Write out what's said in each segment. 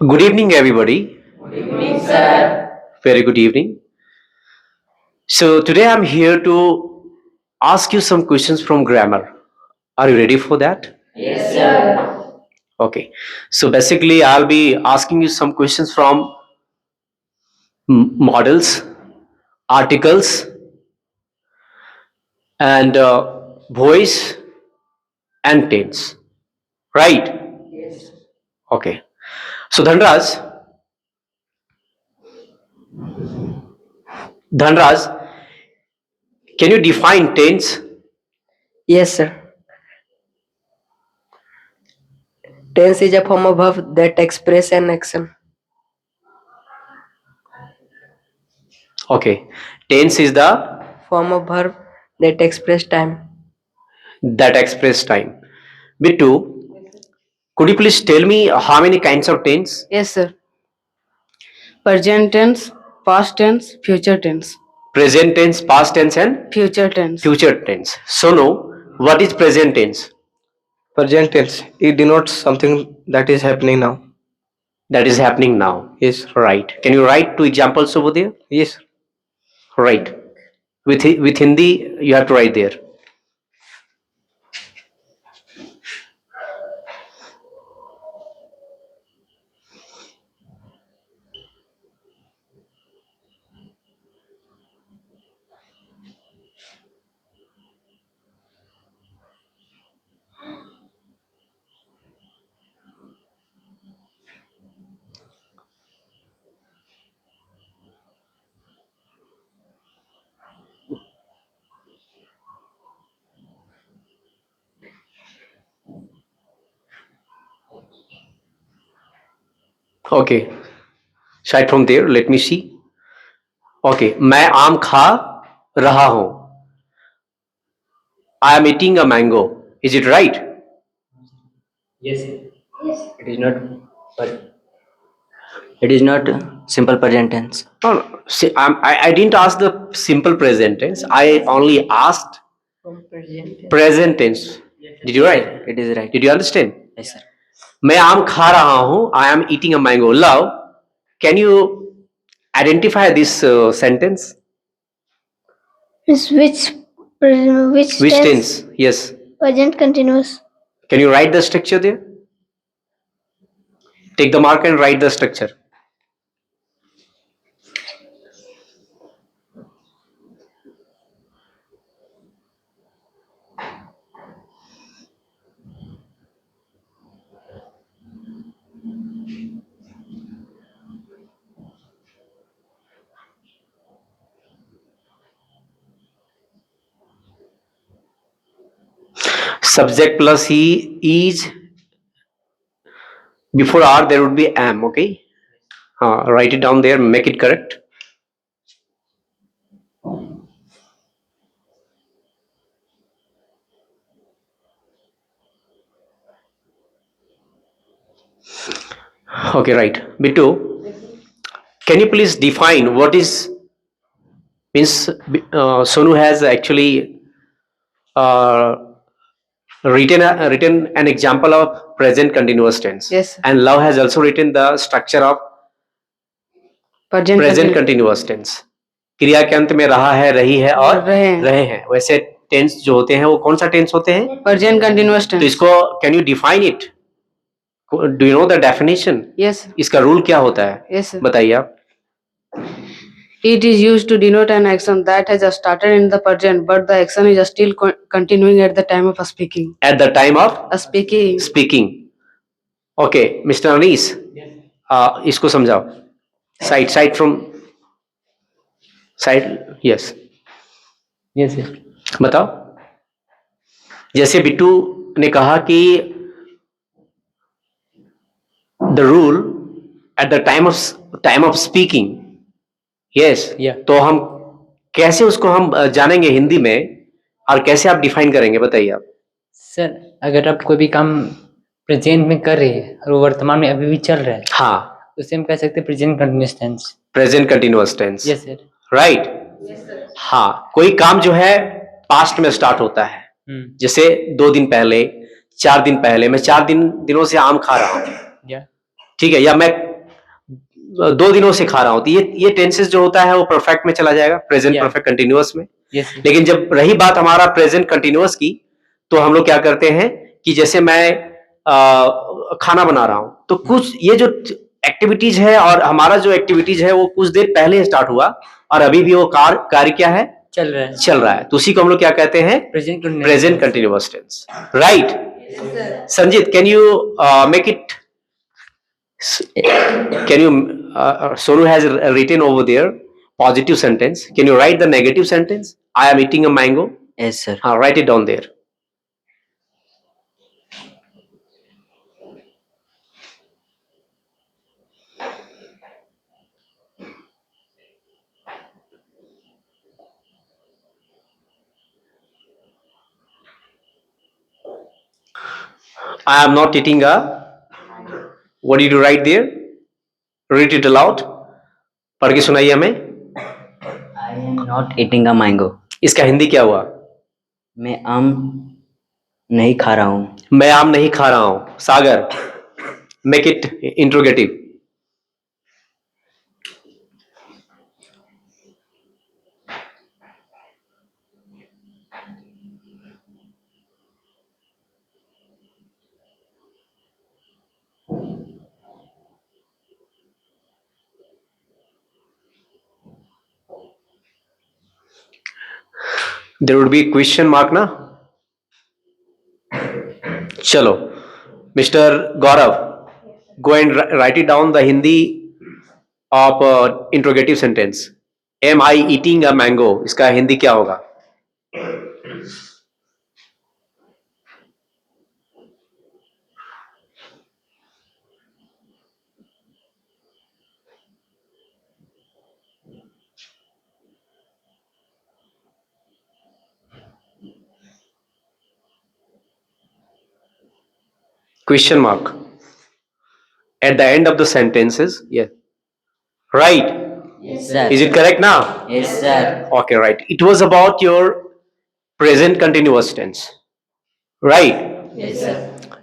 Good evening, everybody. Good evening, sir. Very good evening. So, today I'm here to ask you some questions from grammar. Are you ready for that? Yes, sir. Okay. So, basically, I'll be asking you some questions from models, articles, and voice and tense. Right? Yes. Okay. So, Dhanraj, can you define tense? Yes, sir. Tense is a form of verb that express an action. Okay. Tense is the Form of verb that express time. that express time. Bittu, could you please tell me how many kinds of tense? Yes, sir. Present tense, past tense, future tense. Present tense, past tense, and Future tense. future tense. So, no, what is present tense? Present tense. It denotes something that is happening now. That is happening now. Yes. Right. Can you write two examples over there? Yes. Right. With Hindi, you have to write there. Okay. Start from there. Let me see. Okay. मैं आम खा रहा हूँ. I am eating a mango. Is it right? Yes. It is not. But it is not simple present tense. No, no. See, I didn't ask the simple present tense. I only asked From present. present tense. Did you write? It is right. Did you understand? Yes, sir. मैं आम खा रहा हूँ. I am eating a mango. Love, can you identify this sentence? Is which Which tense? tense? Yes. Present continuous. Can you write the structure there? Take the mark and write the structure. Subject plus he is. Before are there would be am. Okay. Write it down there. Make it correct. Okay, right. Bittu, can you please define what is means? Sonu has actually uh, written an example of present continuous tense. Yes, sir. And Love has also written the structure of Present present continuous tense. क्रिया के अंत में रहा है, रही है और रहे हैं. वैसे टेंस जो होते हैं वो कौन सा टेंस होते हैं? Present continuous तो tense. इसको can you define it? Do you know the definition? Yes. इसका रूल क्या होता है? Yes, sir. बताइए आप. It is used to denote an action that has started in the present, but the action is still continuing at the time of speaking. At the time of Speaking. Speaking. Okay mister Anees, इसको समझाओ. Side from side. Yes, Yes, sir. बताओ. जैसे बिट्टू ने कहा कि the rule at the time of speaking. Yes. Yeah. तो हम कैसे उसको हम जानेंगे हिंदी में और कैसे आप डिफाइन करेंगे? बताइए आप. सर, अगर आप कोई भी काम प्रेजेंट में कर रहे हैं और वो वर्तमान में अभी भी चल रहा है, हाँ, उसे हम कह सकते हैं present continuous tense. Present continuous tense. Yes sir. Right. हाँ, कोई काम जो है पास्ट में स्टार्ट होता है. जैसे 2 दिन पहले, 4 दिन पहले, मैं 4 दिनों से आम खा रहा हूँ. या ठीक है, या मैं 2 दिनों से खा रहा हूं, तो ये टेंसेस जो होता है वो परफेक्ट में चला जाएगा, प्रेजेंट Yeah. परफेक्ट कंटिन्यूअस में। Yes. लेकिन जब रही बात हमारा प्रेजेंट कंटिन्यूअस की, तो हम लोग क्या करते हैं कि जैसे मैं खाना बना रहा हूं, तो कुछ ये जो एक्टिविटीज है और हमारा जो एक्टिविटीज है वो कुछ देर पहले स्टार्ट हुआ और अभी भी वो कार्य क्या है, चल रहा है। चल रहा है, तो उसी को हम लोग क्या कहते हैं, present continuous tense, right. Sanjeet, can you make it, can you Sonu has written over there positive sentence, can you write the negative sentence? I am eating a mango. Yes, sir. Write it down there. I am not eating a, what did you write there? Read it aloud. पढ़ के सुनाइए हमें। I am not eating a mango. इसका हिंदी क्या हुआ? मैं आम नहीं खा रहा हूँ। मैं आम नहीं खा रहा हूं। Sagar, make it interrogative. There would be a question mark ना? चलो, Mr. Gaurav, go and write it down the Hindi of interrogative sentence. Am I eating a mango? इसका हिंदी क्या होगा? Question mark at the end of the sentences. Yeah, right. Yes, sir. Is it correct now? Yes, sir. Okay, right. It was about your present continuous tense, right? Yes, sir.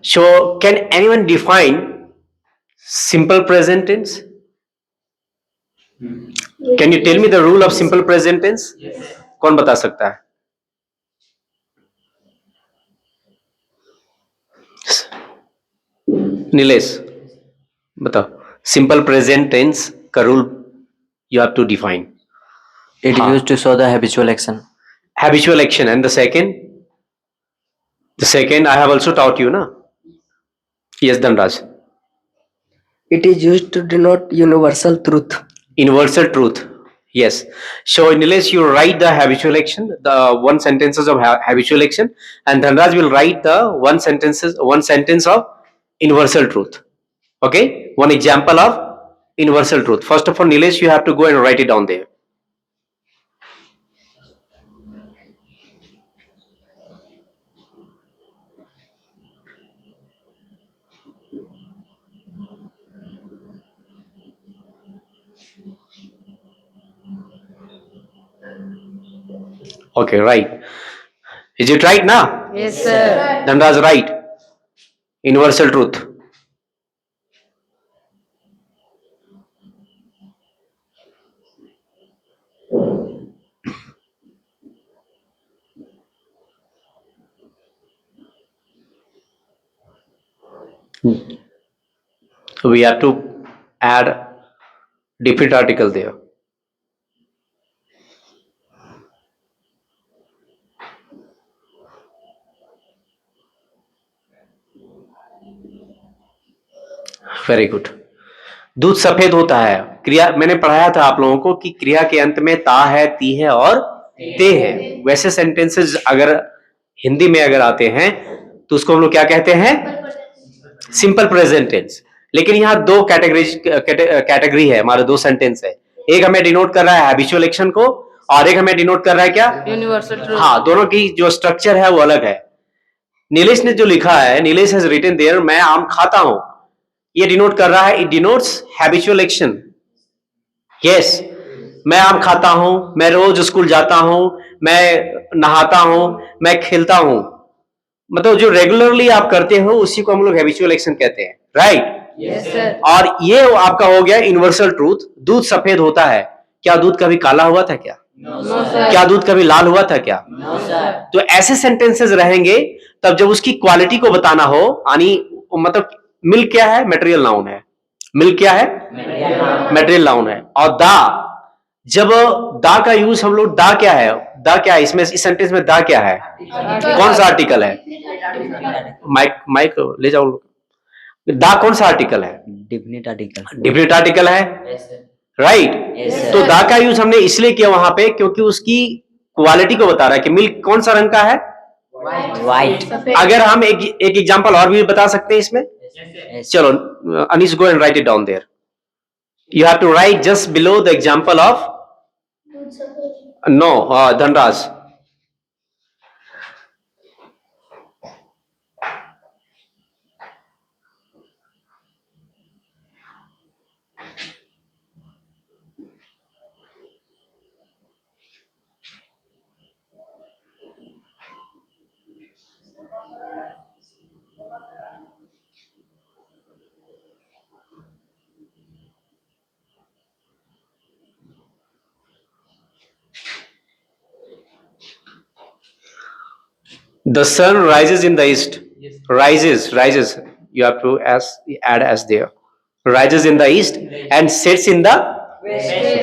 So can anyone define simple present tense? Can you tell me the rule of simple present tense? कौन बता सकता है? नीलेश, बताओ। Simple present tense का rule you have to define. It हाँ। used to show the habitual action. Habitual action, and the second I have also taught you, na? Yes, Dhanraj. It is used to denote universal truth. Universal truth. Yes. So Nilesh, you write the habitual action, the one sentences of habitual action, and Dhanraj will write the one sentence of universal truth. Okay? One example of universal truth. First of all, Nilesh, you have to go and write it down there. Okay, right. Is it right now? Yes, sir. Dhanraj, right. Universal truth. So we have to add different article there. Very good. दूध सफेद होता है, क्रिया मैंने पढ़ाया था आप लोगों को कि क्रिया के अंत में ता है, ती है और ते है। वैसे सेंटेंसेस अगर हिंदी में अगर आते हैं तो उसको हम लोग क्या कहते हैं? Simple present tense. लेकिन यहाँ दो कैटेगरी है, हमारे दो सेंटेंस है। एक हमें डिनोट कर रहा है हैबिचुअल एक्शन को और एक हमें डिनोट कर रहा है क्या? Universal truth. हाँ, दोनों की जो स्ट्रक्चर है वो अलग है। नीलेश ने जो लिखा है, नीलेश हैज रिटन देयर, मैं आम खाता हूं, ये डिनोट कर रहा है, it denotes habitual action. Yes, मैं आम खाता हूं, मैं रोज स्कूल जाता हूं, मैं नहाता हूं, मैं खेलता हूं, मतलब जो रेगुलरली आप करते हो उसी को हम लोग हैबिचुअल एक्शन कहते हैं, राइट? Yes, sir. और ये आपका हो गया यूनिवर्सल ट्रूथ, दूध सफेद होता है। क्या दूध कभी काला हुआ था क्या? No, sir. क्या दूध कभी लाल हुआ था क्या? No, sir. तो ऐसे सेंटेंसेस रहेंगे तब जब उसकी क्वालिटी को बताना हो, यानी मतलब मिल्क क्या है? मटेरियल नाउन है। मिल्क क्या है? मटेरियल नाउन है। और दा, जब दा का यूज हम लोग, दा क्या है? दा क्या है इसमें, इस सेंटेंस में दा क्या है? कौन सा आर्टिकल है? माइक ले जाओ लोग। दा कौन सा आर्टिकल है? Definite article. डिफिनिट आर्टिकल है, Yes, sir. Right? Yes, sir. तो दा का यूज हमने इसलिए किया वहां पे क्योंकि उसकी क्वालिटी को बता रहा है कि मिल्क कौन सा रंग का है? White. अगर हम एक एग्जांपल और भी बता सकते हैं इसमें, Yes. चलो Anish go and write it down there. You have to write just below the example of no Dhanraj. The sun rises in the east. Rises. You have to add as there. Rises in the east and sets in the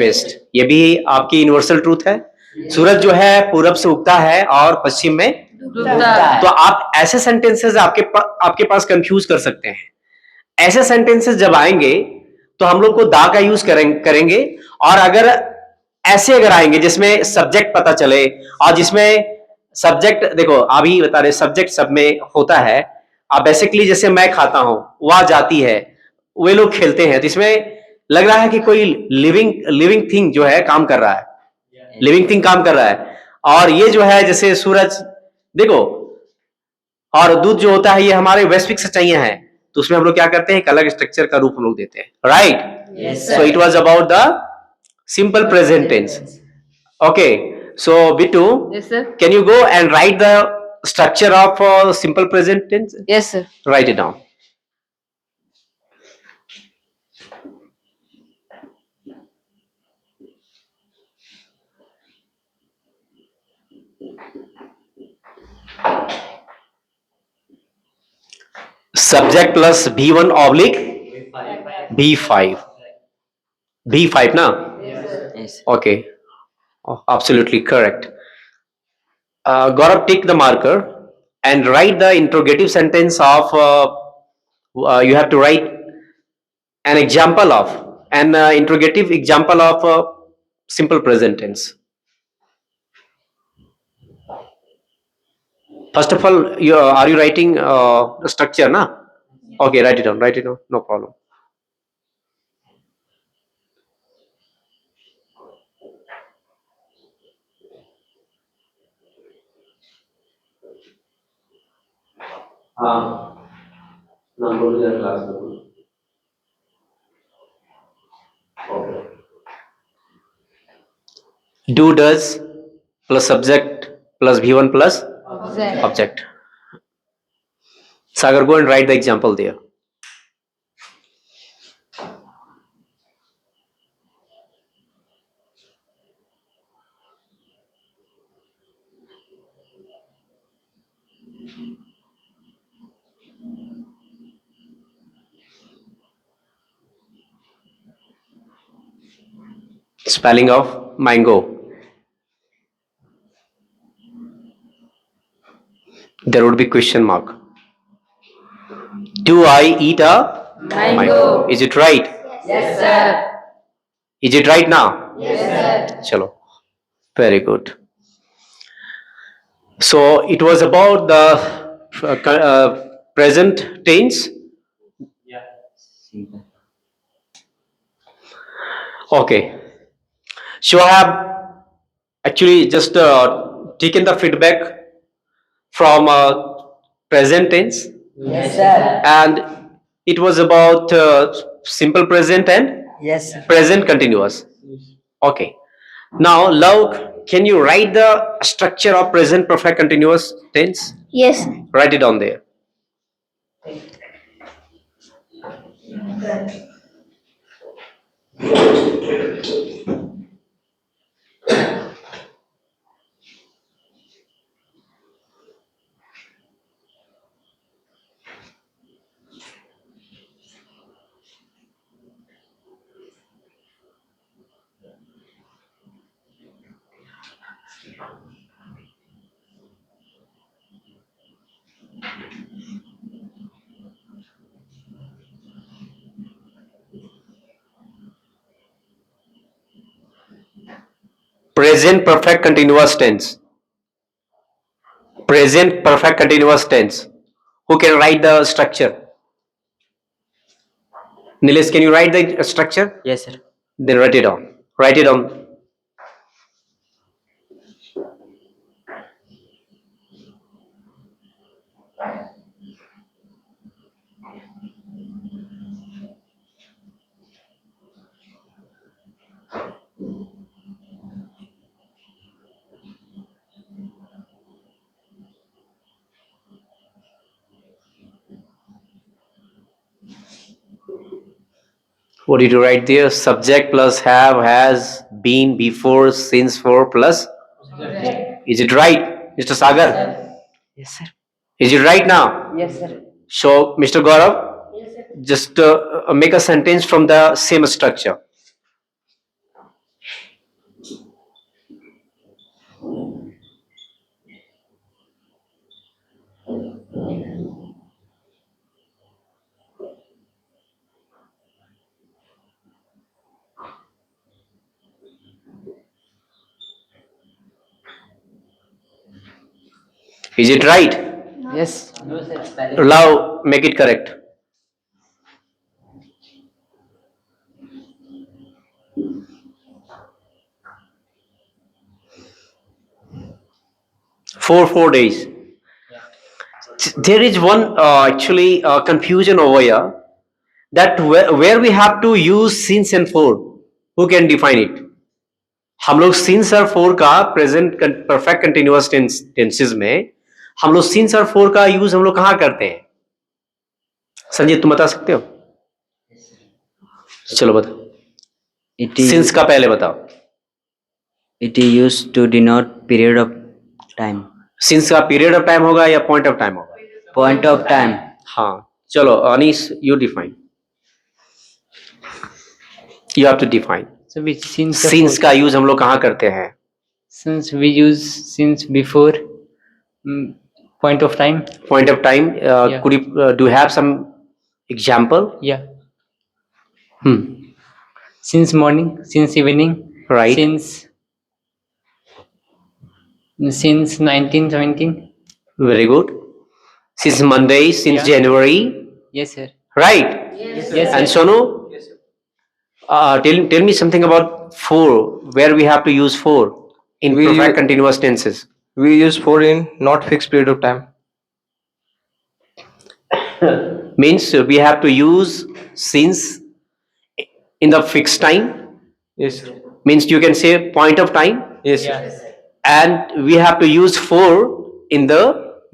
west. ये भी आपकी universal truth है। सूरज जो है पूरब से उगता है और पश्चिम में डूबता। तो आप ऐसे सेंटेंसेस आपके पास कंफ्यूज कर सकते हैं। ऐसे सेंटेंसेस जब आएंगे तो हम लोग को दा का यूज करेंगे, और अगर अगर आएंगे जिसमें सब्जेक्ट पता चले, और जिसमें सब्जेक्ट देखो अभी बता रहे सब्जेक्ट सब में होता है। अब बेसिकली जैसे मैं खाता हूं, वह जाती है, वे लोग खेलते हैं, तो इसमें लग रहा है कि कोई लिविंग थिंग जो है काम कर रहा है, लिविंग थिंग काम कर रहा है। और ये जो है जैसे सूरज देखो, और दूध जो होता है ये हमारे वैश्विक सच्चाइयां हैं, तो उसमें हम लोग क्या करते हैं, एक अलग स्ट्रक्चर का रूप हम लोग देते हैं, right? Yes, so it was about the simple present tense. Okay, so Bittu, Yes, sir. can you go and write the structure of simple present tense? Yes, sir. Write it down. Subject plus B1 oblique B5. B5 ना? Yes. Okay. Oh, absolutely correct. Gaurav, take the marker and write the interrogative sentence of. You have to write an example of an interrogative example of simple present tense. First of all, are you writing the structure, na? Okay, write it down. Write it down. No problem. Now go to the class. Okay. Do, does plus subject plus V1 plus object. Sagar, go and write the example there. Spelling of mango. There would be question mark. Do I eat a mango? Is it right? Yes, sir. Is it right now? Yes, sir. Chalo. Very good. So it was about the present tense. Simple. Okay. So I have actually just taken the feedback from present tense, Yes, sir. and it was about simple present and Yes, sir. present continuous. Okay. Now, love, can you write the structure of present perfect continuous tense? Yes. Write it down there. Present perfect continuous tense. Present perfect continuous tense. Who can write the structure? Nilesh, can you write the structure? Yes, sir. Then write it down. Write it down. What did you write there? Subject plus have, has, been, before, since, for plus. Is it right, Mr. Sagar? Yes, sir. Is it right now? Yes, sir. So, Mr. Gaurav, just make a sentence from the same structure. Is it right? Yes. No, sir. Now, make it correct. Four days. There is one actually confusion over here, that where we have to use since and for. Who can define it? हम लोग since और for का present perfect continuous tenses में हम लोग since और for का use हम लोग कहाँ करते हैं? संजय, तुम बता सकते हो? चलो बताओ. It is Since का पहले बताओ. it is used to denote period of time. Since का period of time होगा या point of time होगा? Point of time. हाँ, चलो Anees, you define. You have to define. So which since Since का यूज हम लोग कहाँ करते हैं? since we use since before point of time. Point of time. Yeah. Could you do you have some example? Yeah. Hmm. Since morning, since evening, Right. since 1917. Very good. Since Monday, since Yeah. January, Yes, sir. right? Yes, And sir. Sonu, tell me something about for, where we have to use for in We perfect use- continuous tenses. We use for in not fixed period of time. Means we have to use since in the fixed time. Yes, sir. Means you can say point of time, Yes, sir. Yeah. and we have to use for in the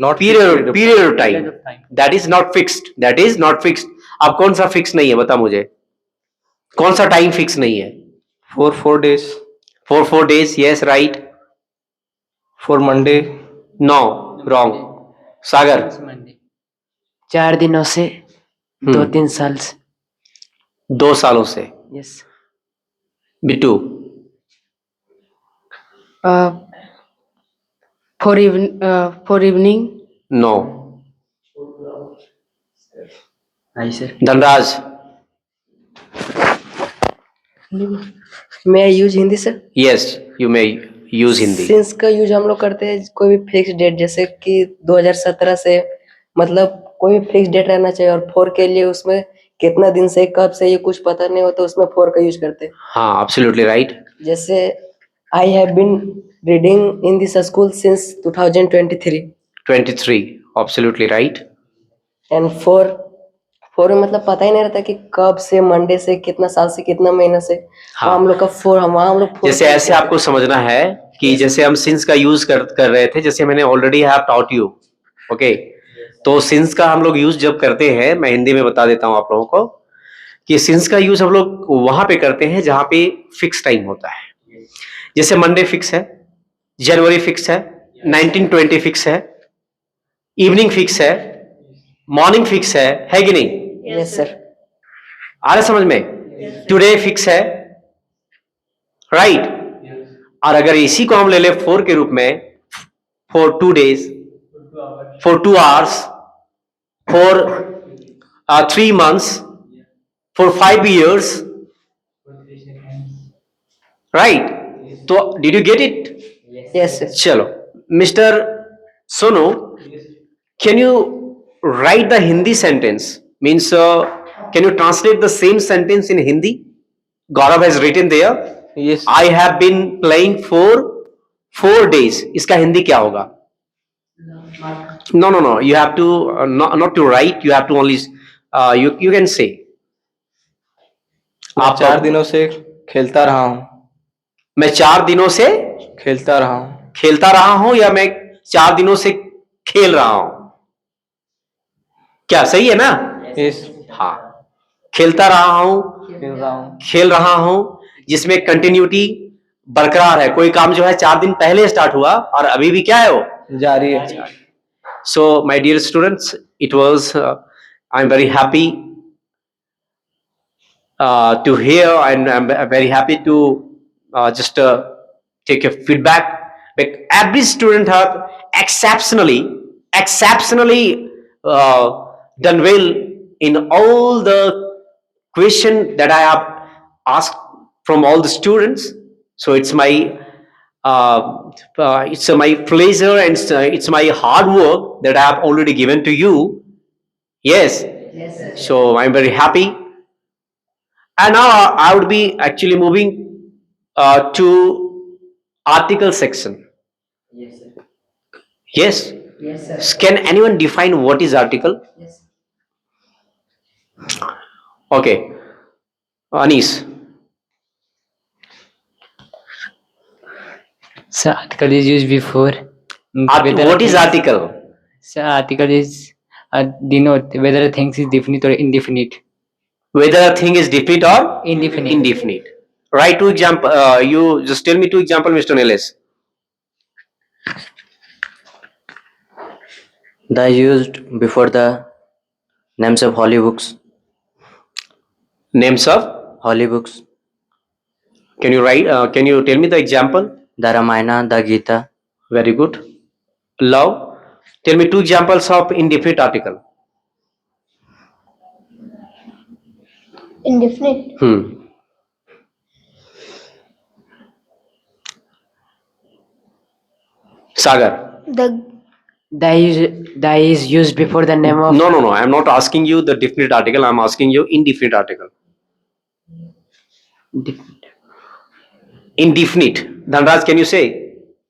Not fixed period of Period time. of time. That is not fixed. That is not fixed. अब कौन सा fix नहीं है, बता मुझे. कौन सा time fix नहीं है? For 4 days. For 4 days, yes, right. For Monday. No, wrong. Sagar. Since Monday. 4 दिनों से हम्म. 2-3 साल से. 2 सालों से. Yes. Bittu. For evening. No. Hi, sir. Dhanraj. मैं use Hindi sir. Yes, you may use Hindi. Since का यूज हम लोग करते हैं कोई भी फिक्स डेट, जैसे कि 2017 से, मतलब कोई भी फिक्स डेट रहना चाहिए, और फोर के लिए उसमें कितना दिन से कब से ये कुछ पता नहीं होता, उसमें फोर का यूज करते हैं. हाँ, absolutely right. जैसे I have been reading in this school since 2023. 23, absolutely right. And four में मतलब पता ही नहीं रहता कि कब से, मंडे से, कितना साल से, कितना महीना से. हाँ. वहाँ हम लोग का वहाँ हम लोग four जैसे ऐसे आपको समझना है कि जैसे हम सिंस का यूज कर रहे थे, जैसे मैंने already have taught you. Okay, तो सिंस का हम लोग यूज जब करते हैं, मैं हिंदी में बता देता हूं आप लोगों को. कि सिंस का यूज हम लोग वहां पे करते हैं जहां पे फिक्स टाइम होता है। जैसे मंडे फिक्स है, जनवरी फिक्स है, 1920 फिक्स है, इवनिंग फिक्स है, मॉर्निंग फिक्स है कि नहीं? Yes sir. आ रहा है समझ में? टुडे फिक्स है, राइट? और अगर इसी को हम ले ले 4 के रूप में, for 2 days, for 2 hours, for 3 months, for 5 years, right? तो did you get it? Yes sir. चलो, mister Sonu, can you write the Hindi sentence? Means, can you translate the same sentence in Hindi? Gaurav has written there. Yes. I have been playing for 4 days. इसका हिंदी क्या होगा? No. You have to not to write. You have to only you can say. मैं 4 दिनों से खेलता रहा हूँ। मैं 4 दिनों से खेलता रहा हूँ। खेलता रहा हूं या मैं 4 दिनों से खेल रहा हूं? क्या सही है ना? यस। हाँ, खेलता रहा हूं, खेल रहा हूँ। खेल रहा हूं, जिसमें कंटिन्यूटी बरकरार है। कोई काम जो है 4 दिन पहले स्टार्ट हुआ और अभी भी क्या है वो जारी है। So my dear students, it was I am very happy to hear, and I'm very happy to just take a feedback. But every student have exceptionally done well in all the question that I have asked from all the students. So it's my my pleasure, and it's my hard work that I have already given to you. Yes. So I'm very happy. And now I would be actually moving to article section. Yes. Can anyone define what is article? Okay. Anis. So article is used before. What is article? So article is denote whether a thing is definite or indefinite. Whether a thing is definite or Indefinite. indefinite. Write 2 example. You just tell me 2 example, Mr. Nilesh. The used before the names of holy books. Names of. Holy books. Can you write? Can you tell me the example? The Ramayana, the Gita. Very good. Love. Tell me 2 examples of indefinite article. Indefinite. Sagar. The is used before the name of. No. I am not asking you the definite article. I am asking you indefinite article. Indefinite. Dhanraj, can you say?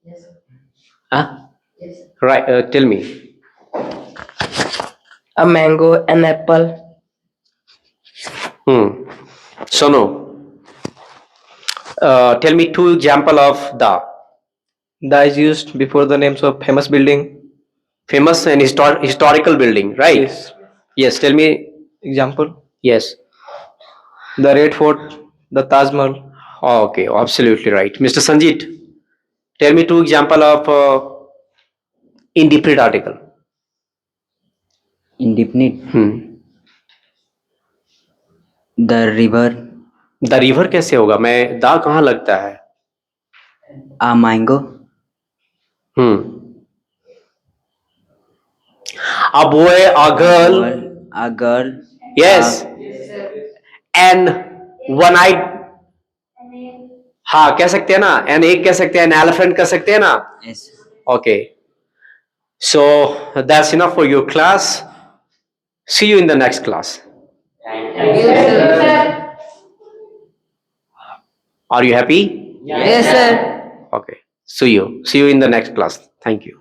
Yes. Huh? Yes. Right. Tell me. A mango, an apple. Sono. Tell me 2 example of the. The is used before the names of famous building. Famous and historical building, right? Yes. Yes. Tell me. Example. Yes. The Red Fort, the Taj Mahal. Okay, absolutely right. Mr. Sanjit, tell me 2 example of indefinite article. Indefinite. The river. The river कैसे होगा? मैं दा कहाँ लगता है? A mango. A boy, a girl. A girl. Yes. And one-eyed. हाँ, कह सकते हैं ना? An egg कह सकते हैं, an elephant कह सकते हैं ना? Yes. Okay. So that's enough for your class. See you in the next class. Are you happy? Yes sir. Okay. See you in the next class. Thank you.